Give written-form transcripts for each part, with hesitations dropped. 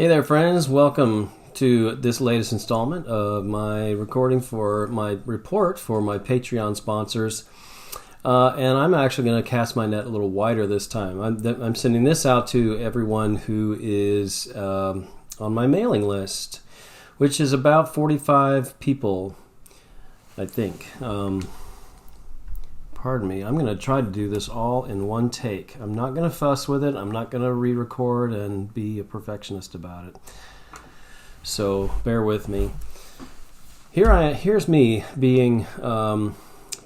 Hey there, friends. Welcome to this latest installment of my recording for my report for my Patreon sponsors. And I'm actually going to cast my net a little wider this time. I'm sending this out to everyone who is on my mailing list, which is about 45 people, I think. Pardon me. I'm going to try to do this all in one take. I'm not going to fuss with it. I'm not going to re-record and be a perfectionist about it. So bear with me. Here's me being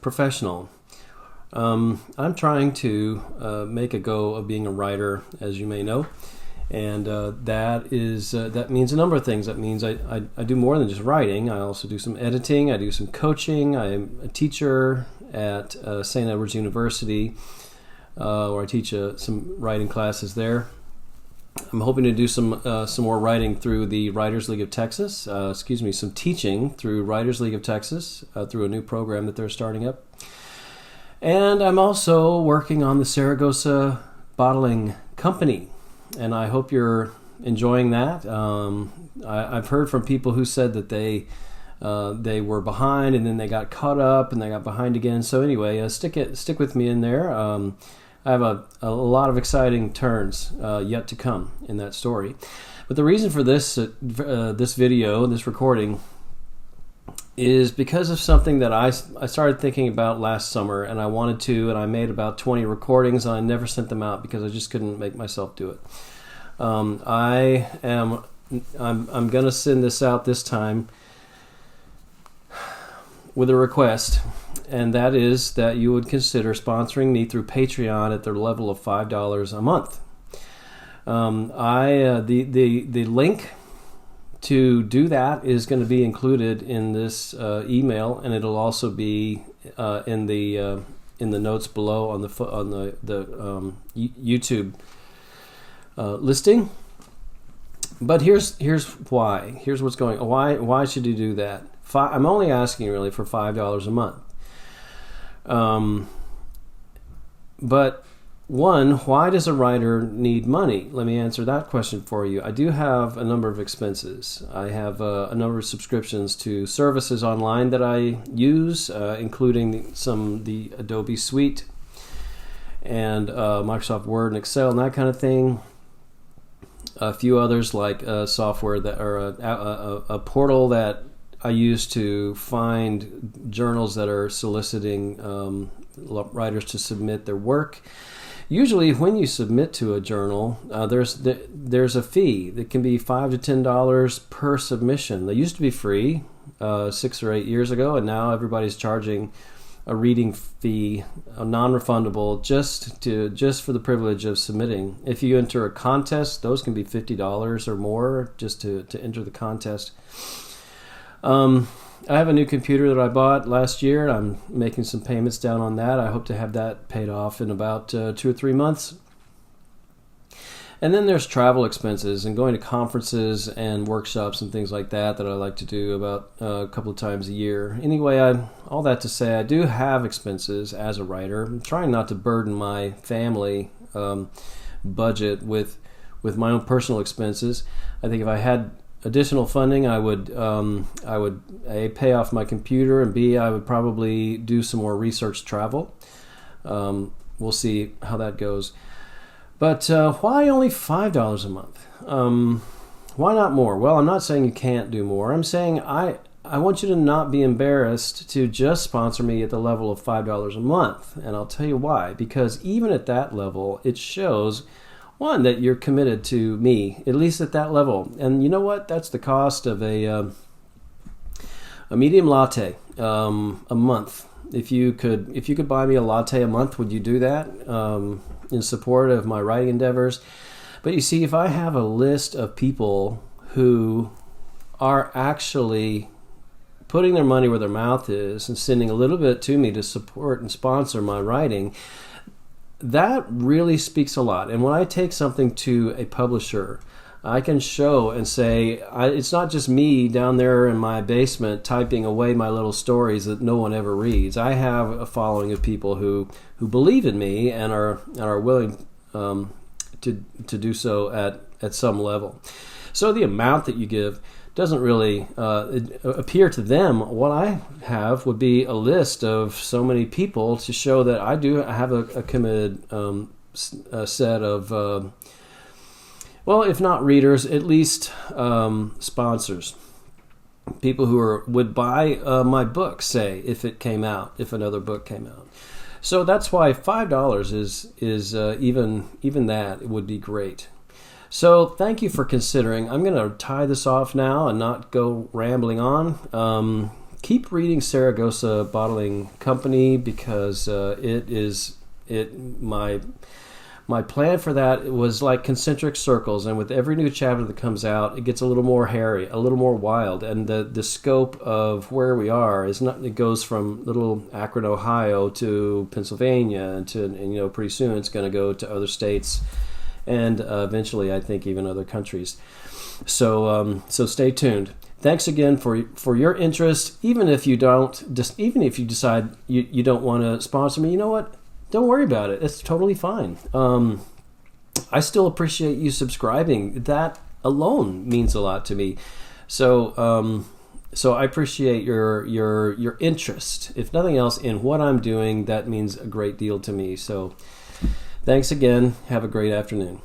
professional. I'm trying to make a go of being a writer, as you may know, and that means a number of things. That means I do more than just writing. I also do some editing. I do some coaching. I'm a teacher at St. Edward's University, where I teach some writing classes there. I'm hoping to do some more writing through the Writers League of Texas. Some teaching through Writers League of Texas through a new program that they're starting up. And I'm also working on the Saragossa Bottling Company, and I hope you're enjoying that. I've heard from people who said that they were behind and then they got caught up and they got behind again. So anyway, stick with me in there. I have a lot of exciting turns yet to come in that story. But the reason for this video, this recording, is because of something that I started thinking about last summer, and I wanted to, and I made about 20 recordings, and I never sent them out because I just couldn't make myself do it. I'm going to send this out this time with a request, and that is that you would consider sponsoring me through Patreon at the level of $5 a month. The link to do that is going to be included in this email, and it'll also be in the notes below on the YouTube listing. But here's why. Here's what's going on. Why should you do that? I'm only asking really for $5 a month. But one, why does a writer need money? Let me answer that question for you. I do have a number of expenses. I have a number of subscriptions to services online that I use, including the Adobe Suite and Microsoft Word and Excel and that kind of thing. A few others like software that are a portal that I use to find journals that are soliciting writers to submit their work. Usually, when you submit to a journal, there's a fee that can be $5 to $10 per submission. They used to be free 6 or 8 years ago, and now everybody's charging a reading fee, non-refundable, just for the privilege of submitting. If you enter a contest, those can be $50 or more just to enter the contest. I have a new computer that I bought last year. I'm making some payments down on that. I hope to have that paid off in about 2 or 3 months. And then there's travel expenses and going to conferences and workshops and things like that I like to do about a couple of times a year. Anyway, all that to say, I do have expenses as a writer. I'm trying not to burden my family budget with my own personal expenses. I think if I had additional funding, I would A, pay off my computer, and B, I would probably do some more research travel. We'll see how that goes. But why only $5 a month? Why not more? Well, I'm not saying you can't do more. I'm saying I want you to not be embarrassed to just sponsor me at the level of $5 a month. And I'll tell you why. Because even at that level, it shows, one, that you're committed to me, at least at that level. And you know what? That's the cost of a medium latte a month. If you could buy me a latte a month, would you do that in support of my writing endeavors? But you see, if I have a list of people who are actually putting their money where their mouth is and sending a little bit to me to support and sponsor my writing, that really speaks a lot. And when I take something to a publisher, I can show and say, it's not just me down there in my basement typing away my little stories that no one ever reads. I have a following of people who believe in me and are willing to do so at some level. So the amount that you give doesn't really appear to them. What I have would be a list of so many people to show that I do have a committed set of, well, if not readers, at least sponsors. People who would buy my book, say, if another book came out. So that's why $5 is even that would be great. So thank you for considering. I'm going to tie this off now and not go rambling on. Keep reading Saragossa Bottling Company, because my plan for that was like concentric circles, and with every new chapter that comes out, it gets a little more hairy, a little more wild, and the scope of where we are is not. It goes from little Akron, Ohio, to Pennsylvania, and pretty soon it's going to go to other states, and eventually, I think, even other countries. So stay tuned. Thanks again for your interest. Even if you decide you don't want to sponsor me, you know what? Don't worry about it. It's totally fine. I still appreciate you subscribing. That alone means a lot to me. So I appreciate your interest. If nothing else, in what I'm doing, that means a great deal to me. So thanks again. Have a great afternoon.